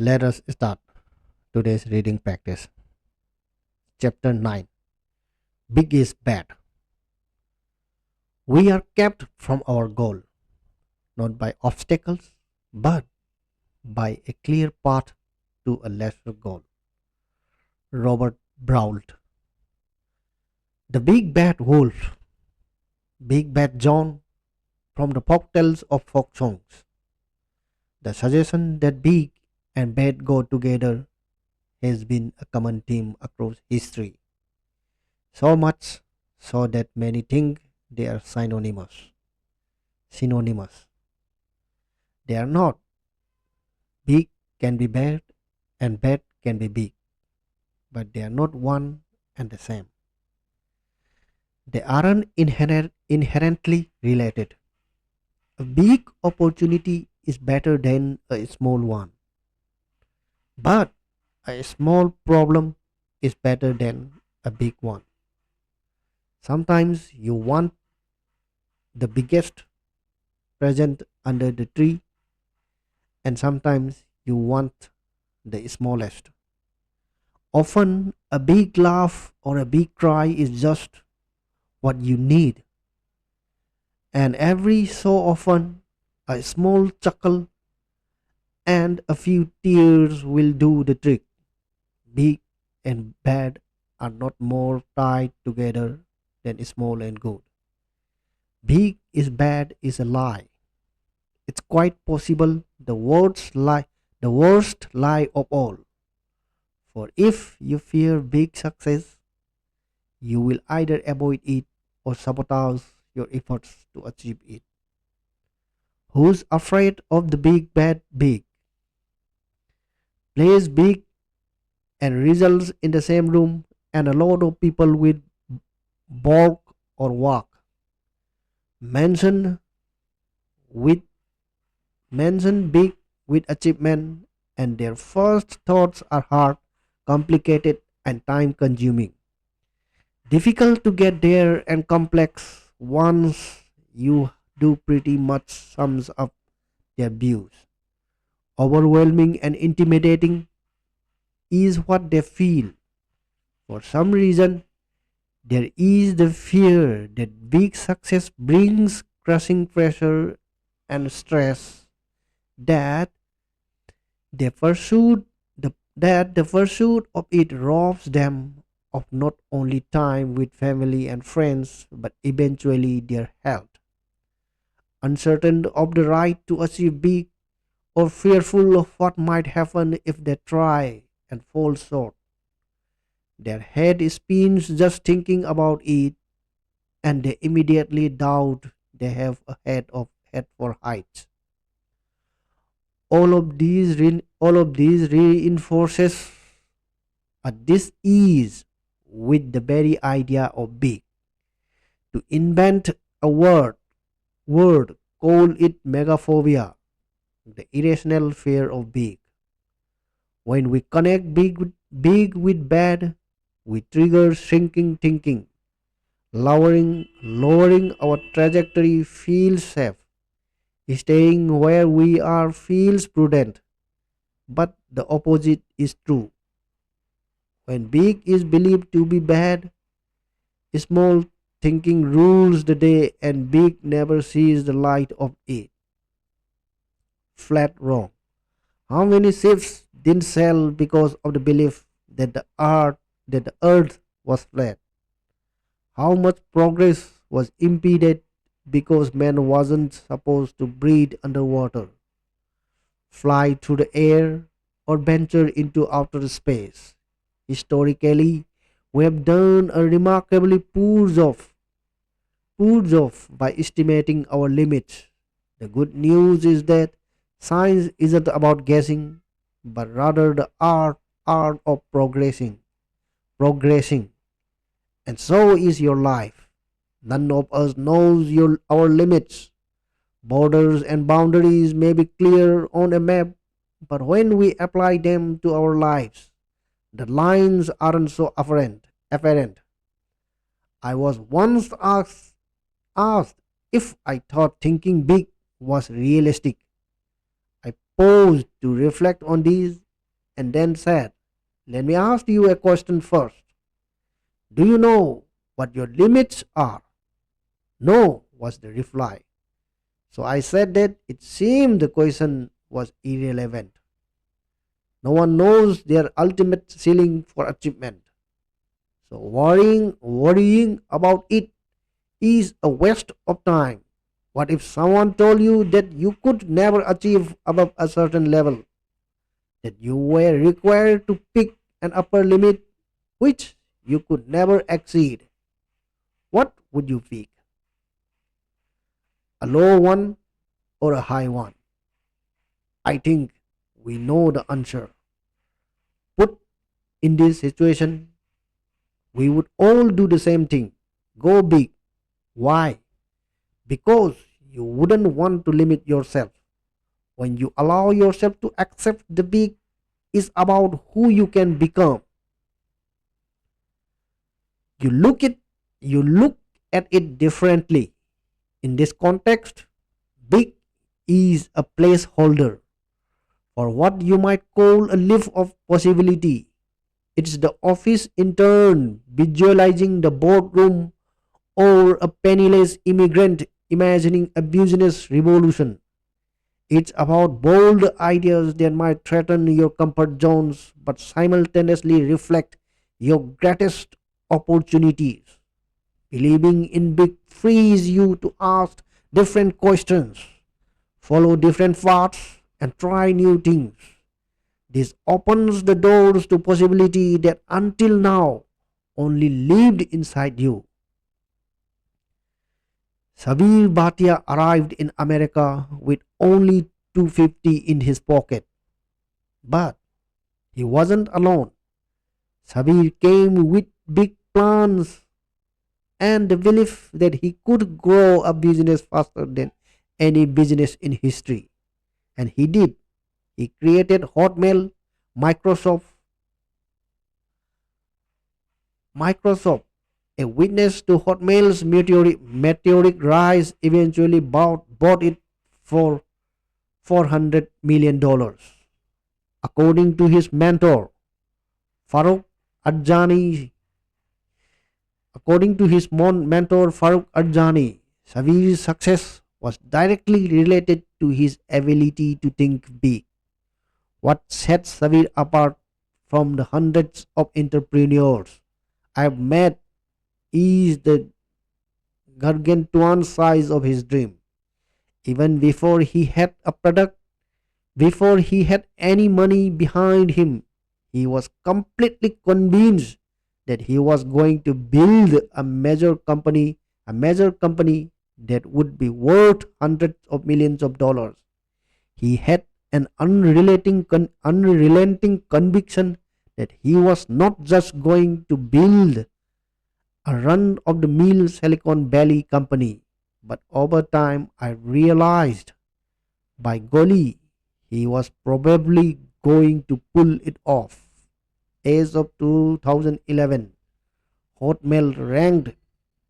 Let us start today's reading practice. Chapter 9. Big is Bad. We are kept from our goal, not by obstacles, but by a clear path to a lesser goal. Robert Brault. The Big Bad Wolf. Big Bad John from the folktales of folk songs. The suggestion that big and bad go together has been a common theme across history. So much so that many think they are synonymous. Synonymous. They are not. Big can be bad and bad can be big, but they are not one and the same. They aren't inherently related. A big opportunity is better than a small one, but a small problem is better than a big one. Sometimes you want the biggest present under the tree, and sometimes you want the smallest. Often, a big laugh or a big cry is just what you need, and every so often, a small chuckle and a few tears will do the trick. Big and bad are not more tied together than small and good. Big is bad is a lie. It's quite possible the worst lie of all. For if you fear big success, you will either avoid it or sabotage your efforts to achieve it. Who's afraid of the big bad big? Plays big and results in the same room and a lot of people with balk or walk. Mention with mention big with achievement and their first thoughts are hard, complicated and time consuming. Difficult to get there and complex once you do pretty much sums up their views. Overwhelming and intimidating is what they feel. For some reason, there is the fear that big success brings crushing pressure and stress that the pursuit of it robs them of not only time with family and friends but eventually their health. Uncertain of the right to achieve big or fearful of what might happen if they try and fall short. Their head spins just thinking about it and they immediately doubt they have a head for heights. All of these reinforces a dis-ease with the very idea of big. To invent a word, call it megaphobia, the irrational fear of big. When we connect big with bad, we trigger shrinking thinking. Lowering our trajectory feels safe. Staying where we are feels prudent. But the opposite is true. When big is believed to be bad, small thinking rules the day and big never sees the light of it. Flat wrong. How many ships didn't sell because of the belief that the earth was flat? How much progress was impeded because man wasn't supposed to breathe underwater, fly through the air, or venture into outer space? Historically, we have done a remarkably poor job by estimating our limits. The good news is that science isn't about guessing, but rather the art of progressing, and so is your life. None of us knows our limits. Borders and boundaries may be clear on a map, but when we apply them to our lives, the lines aren't so apparent. I was once asked if I thought thinking big was realistic. I paused to reflect on this, and then said, "Let me ask you a question first. Do you know what your limits are?" "No," was the reply. So I said that it seemed the question was irrelevant. No one knows their ultimate ceiling for achievement. So worrying about it is a waste of time. What if someone told you that you could never achieve above a certain level, that you were required to pick an upper limit which you could never exceed? What would you pick? A low one or a high one? I think we know the answer. Put in this situation, we would all do the same thing. Go big. Why? Because you wouldn't want to limit yourself. When you allow yourself to accept the big is about who you can become. You look it you look at it differently. In this context, big is a placeholder for what you might call a lift of possibility. It's the office intern visualizing the boardroom or a penniless immigrant imagining a business revolution. It's about bold ideas that might threaten your comfort zones but simultaneously reflect your greatest opportunities. Believing in big frees you to ask different questions, follow different paths, and try new things. This opens the doors to possibility that until now only lived inside you. Sabir Bhatia arrived in America with only 250 in his pocket. But he wasn't alone. Sabir came with big plans and the belief that he could grow a business faster than any business in history. And he did. He created Hotmail, Microsoft, Microsoft, a witness to Hotmail's meteoric rise, eventually bought it for $400 million. According to his mentor, Farouk Adjani, According to his mentor Farouk Arjani, Savir's success was directly related to his ability to think big. What sets Savir apart from the hundreds of entrepreneurs I've met is the gargantuan size of his dream. Even before he had a product, before he had any money behind him, he was completely convinced that he was going to build a major company that would be worth hundreds of millions of dollars. He had an unrelenting conviction that he was not just going to build a run of the mill Silicon Valley company, but over time I realized, by golly, he was probably going to pull it off. As of 2011, Hotmail ranked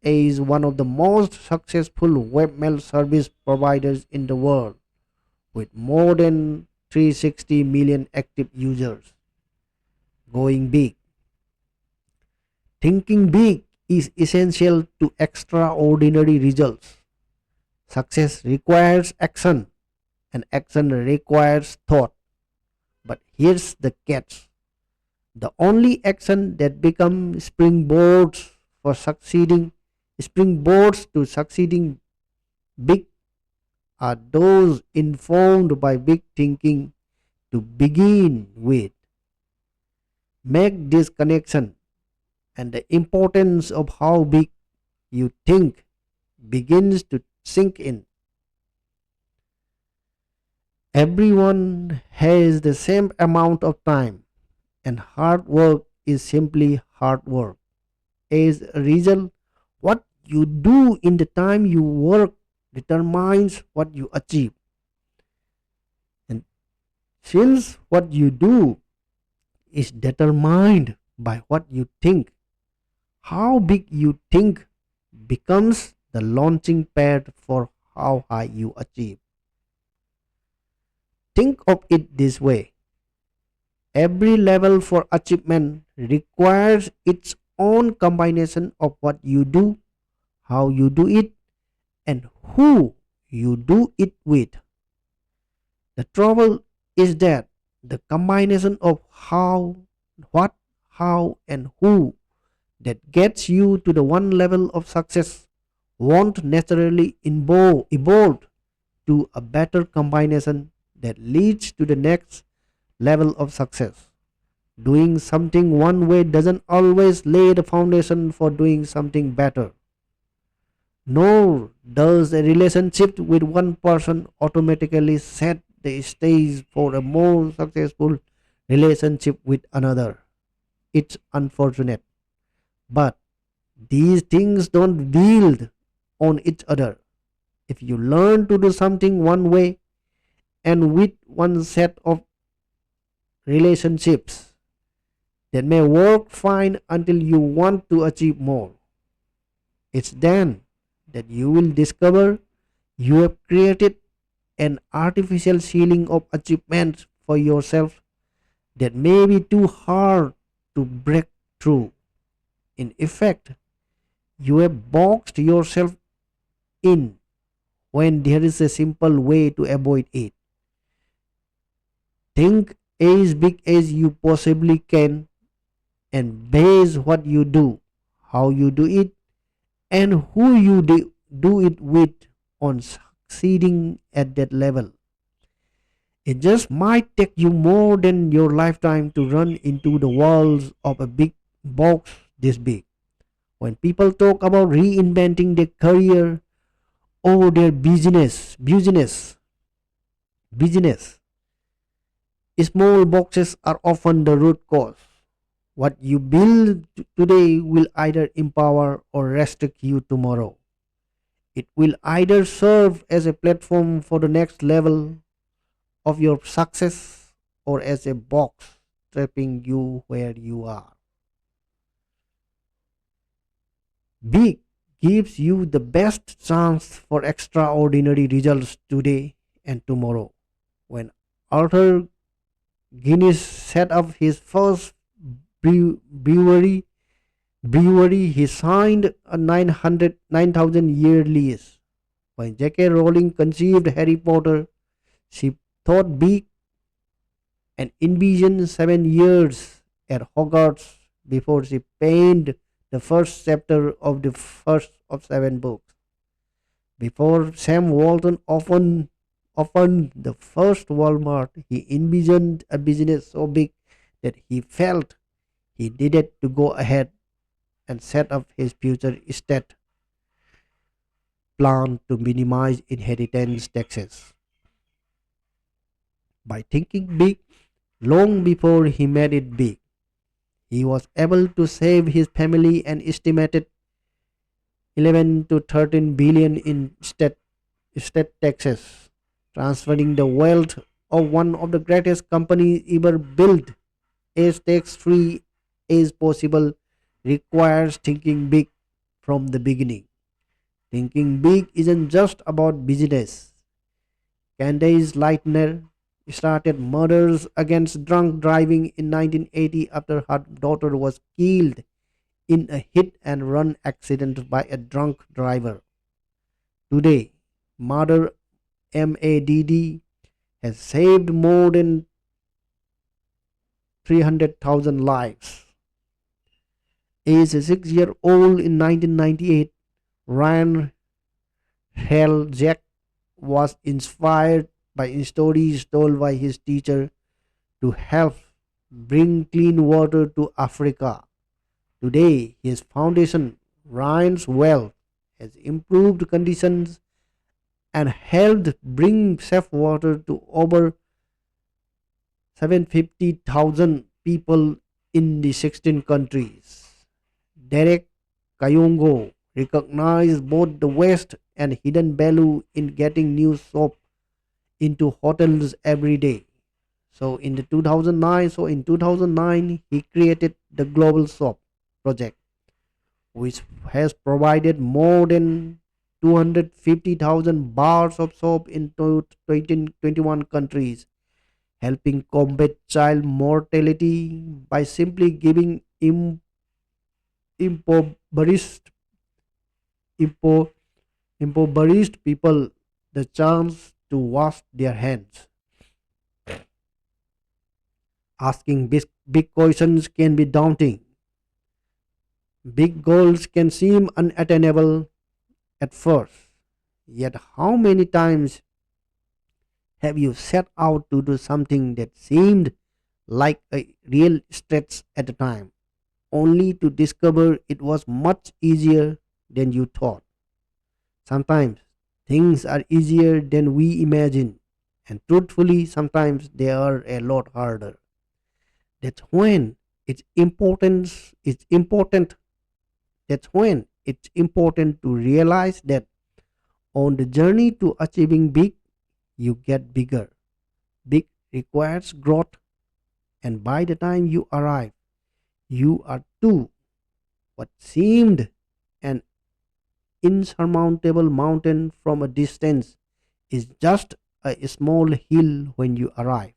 as one of the most successful webmail service providers in the world with more than 360 million active users. Going big. Thinking big is essential to extraordinary results. Success requires action, and action requires thought. But here's the catch: the only action that become for succeeding springboards to succeeding big are those informed by big thinking to begin with. Make this connection, and the importance of how big you think begins to sink in. Everyone has the same amount of time, and hard work is simply hard work. As a result, what you do in the time you work determines what you achieve. And since what you do is determined by what you think, how big you think becomes the launching pad for how high you achieve. Think of it this way: Every level for achievement requires its own combination of what you do, how you do it, and who you do it with. The trouble is that the combination of what, how, and who that gets you to the one level of success won't naturally evolve to a better combination that leads to the next level of success. Doing something one way doesn't always lay the foundation for doing something better. Nor does a relationship with one person automatically set the stage for a more successful relationship with another. It's unfortunate, but these things don't build on each other. If you learn to do something one way and with one set of relationships that may work fine until you want to achieve more, it's then that you will discover you have created an artificial ceiling of achievements for yourself that may be too hard to break through. In effect, you have boxed yourself in when there is a simple way to avoid it. Think as big as you possibly can and base what you do, how you do it, and who you do it with on succeeding at that level. It just might take you more than your lifetime to run into the walls of a big box this big. When people talk about reinventing their career or their business, small boxes are often the root cause. What you build today will either empower or restrict you tomorrow. It will either serve as a platform for the next level of your success or as a box trapping you where you are. Big gives you the best chance for extraordinary results today and tomorrow. When Arthur Guinness set up his first brewery, he signed a 9,000 year lease. When J.K. Rowling conceived Harry Potter, she thought big and envisioned 7 years at Hogwarts before she penned the first chapter of the first of seven books. Before Sam Walton opened the first Walmart, he envisioned a business so big that he felt he needed to go ahead and set up his future estate plan to minimize inheritance taxes. By thinking big long before he made it big, he was able to save his family an estimated 11 to 13 billion in state taxes, transferring the wealth of one of the greatest companies ever built as tax free as possible requires thinking big from the beginning. Thinking big isn't just about business. Candace Lightner started murders against drunk driving in 1980 after her daughter was killed in a hit and run accident by a drunk driver. Today, Murder MADD has saved more than 300,000 lives. As a 6 year old in 1998, Ryan Jack was inspired by stories told by his teacher to help bring clean water to Africa. Today, his foundation, Ryan's Well, has improved conditions and helped bring safe water to over 750,000 people in the 16 countries. Derek Kayongo recognized both the West and hidden value in getting new soap into hotels every day. In 2009 he created the Global Soap Project, which has provided more than 250,000 bars of soap in 21 countries, helping combat child mortality by simply giving impoverished, impo- impoverished people the chance to wash their hands. Asking big questions can be daunting. Big goals can seem unattainable at first. Yet, how many times have you set out to do something that seemed like a real stretch at the time, only to discover it was much easier than you thought? Sometimes things are easier than we imagine, and truthfully, sometimes they are a lot harder. That's when it's important. That's when it's important to realize that on the journey to achieving big, you get bigger. Big requires growth, and by the time you arrive, you are too. What seemed an insurmountable mountain from a distance is just a small hill when you arrive,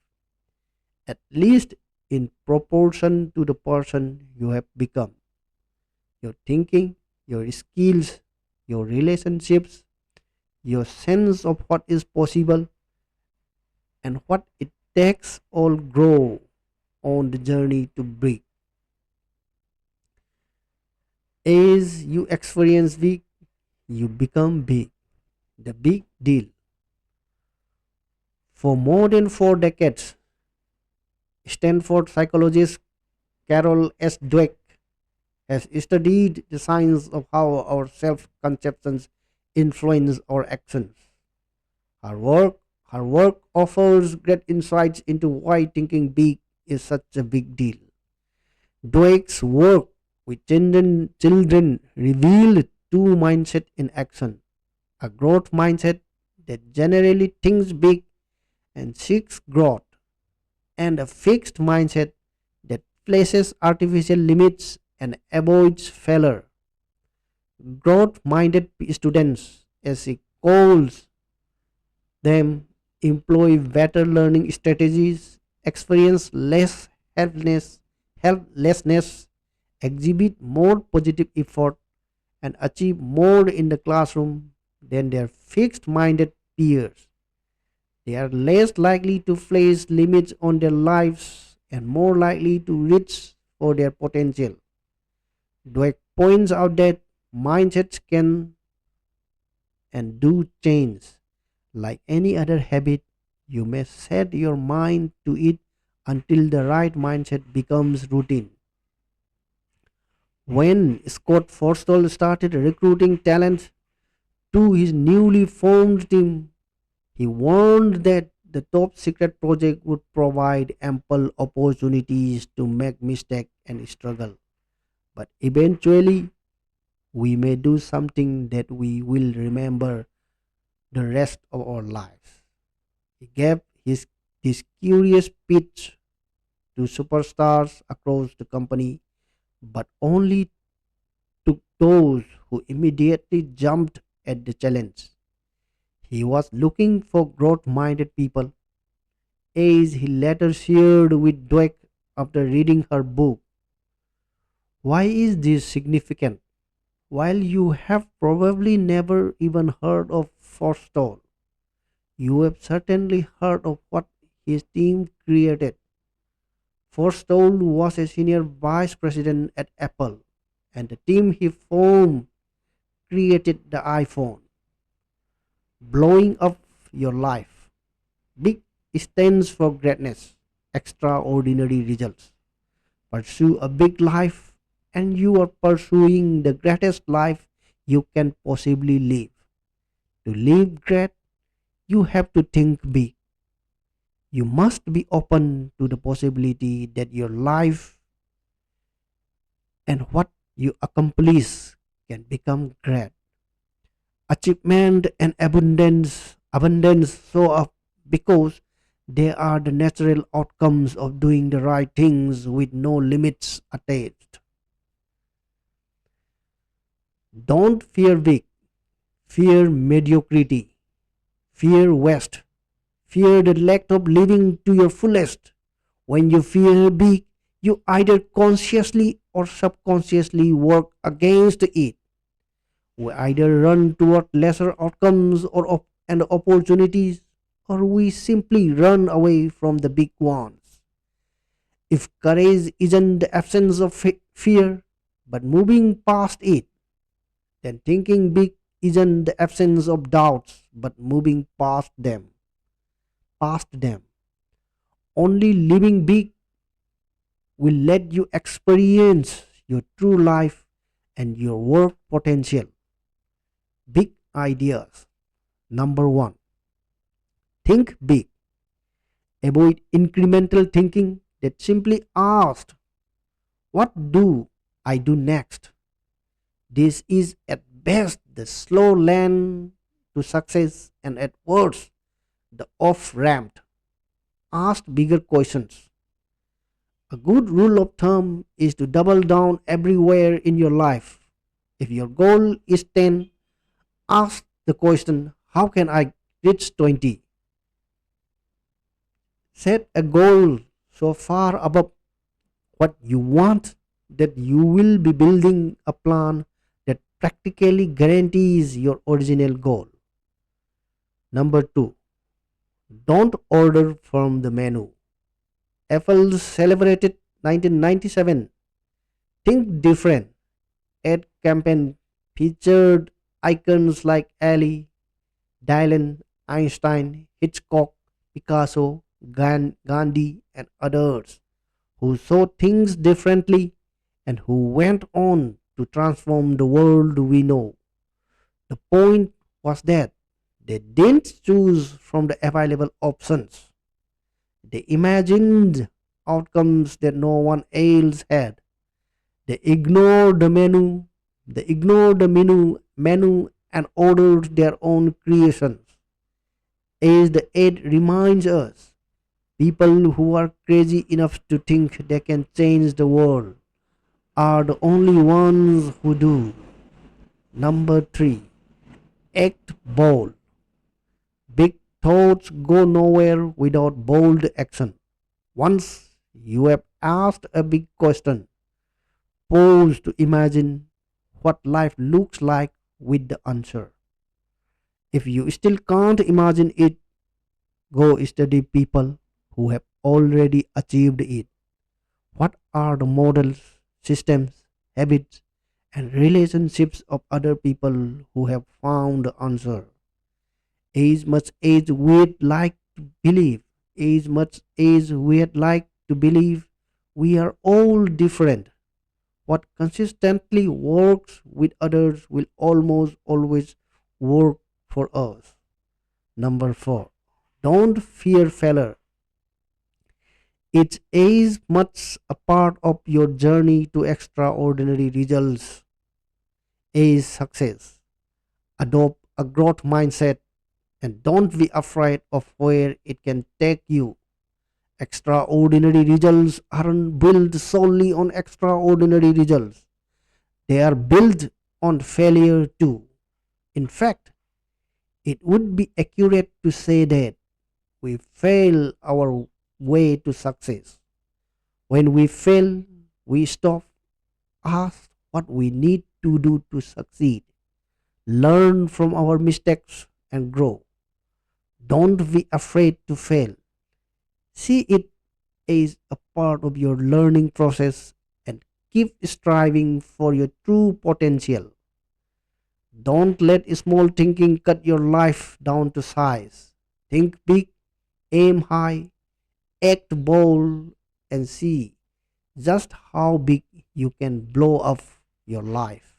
at least in proportion to the person you have become. Your thinking, your skills, your relationships, your sense of what is possible and what it takes all grow on the journey to big. As you experience big, you become big. The big deal. For more than 4 decades, Stanford psychologist Carol S. Dweck has studied the science of how our self conceptions influence our actions. Her work, her work offers great insights into why thinking big is such a big deal. Dweck's work with children revealed two mindset in action: a growth mindset that generally thinks big and seeks growth, and a fixed mindset that places artificial limits and avoids failure. Growth minded students, as he calls them, employ better learning strategies, experience less helplessness, exhibit more positive effort, and achieve more in the classroom than their fixed minded peers. They are less likely to place limits on their lives and more likely to reach for their potential. Dweck points out that mindsets can and do change. Like any other habit, you may set your mind to it until the right mindset becomes routine. When Scott Forstall started recruiting talent to his newly formed team, he warned that the top secret project would provide ample opportunities to make mistakes and struggle. But eventually, we may do something that we will remember the rest of our lives. He gave this curious pitch to superstars across the company, but only to those who immediately jumped at the challenge. He was looking for growth minded people, as he later shared with Dweck after reading her book. Why is this significant? While you have probably never even heard of Forstall, you have certainly heard of what his team created. Forstall was a senior vice president at Apple, and the team he formed created the iPhone, blowing up your life. Big stands for greatness, extraordinary results. Pursue a big life, and you are pursuing the greatest life you can possibly live. To live great, you have to think big. You must be open to the possibility that your life and what you accomplish can become great. Achievement and abundance show up because they are the natural outcomes of doing the right things with no limits attached. Don't fear big, fear mediocrity, fear waste, Fear the lack of living to your fullest. When you fear big, you either consciously or subconsciously work against it. We either run toward lesser outcomes and opportunities, or we simply run away from the big ones. If courage isn't the absence of fear, but moving past it, then thinking big isn't the absence of doubts, but moving past them. Only living big will let you experience your true life and your work potential. Big ideas. Number one, think big. Avoid incremental thinking that simply asks, what do I do next? This is at best the slow land to success and at worst the off ramp. Ask bigger questions. A good rule of thumb is to double down everywhere in your life. If your goal is 10, ask the question, how can I reach 20? Set a goal so far above what you want that you will be building a plan that practically guarantees your original goal. Number 2, don't order from the menu. Apple celebrated 1997. Think different. Ad campaign featured icons like Ali, Dylan, Einstein, Hitchcock, Picasso, Gandhi, and others who saw things differently and who went on to transform the world we know. The point was that they didn't choose from the available options. They imagined outcomes that no one else had. They ignored the menu and ordered their own creations. As the ad reminds us, people who are crazy enough to think they can change the world are the only ones who do. Number 3, act bold. Big thoughts go nowhere without bold action. Once you have asked a big question, pause to imagine what life looks like with the answer. If you still can't imagine it, go study people who have already achieved it. What are the models, systems, habits, and relationships of other people who have found the answer? As much as we'd like to believe, as much as we'd like to believe, we are all different. What consistently works with others will almost always work for us. Number 4, don't fear failure. It's as much a part of your journey to extraordinary results as success. Adopt a growth mindset and don't be afraid of where it can take you. Extraordinary results aren't built solely on extraordinary results, they are built on failure too. In fact, it would be accurate to say that we fail our way to success. When we fail, we stop, ask what we need to do to succeed, learn from our mistakes, and grow. Don't be afraid to fail. See it as a part of your learning process and keep striving for your true potential. Don't let small thinking cut your life down to size. Think big, aim high, act bold, and see just how big you can blow up your life.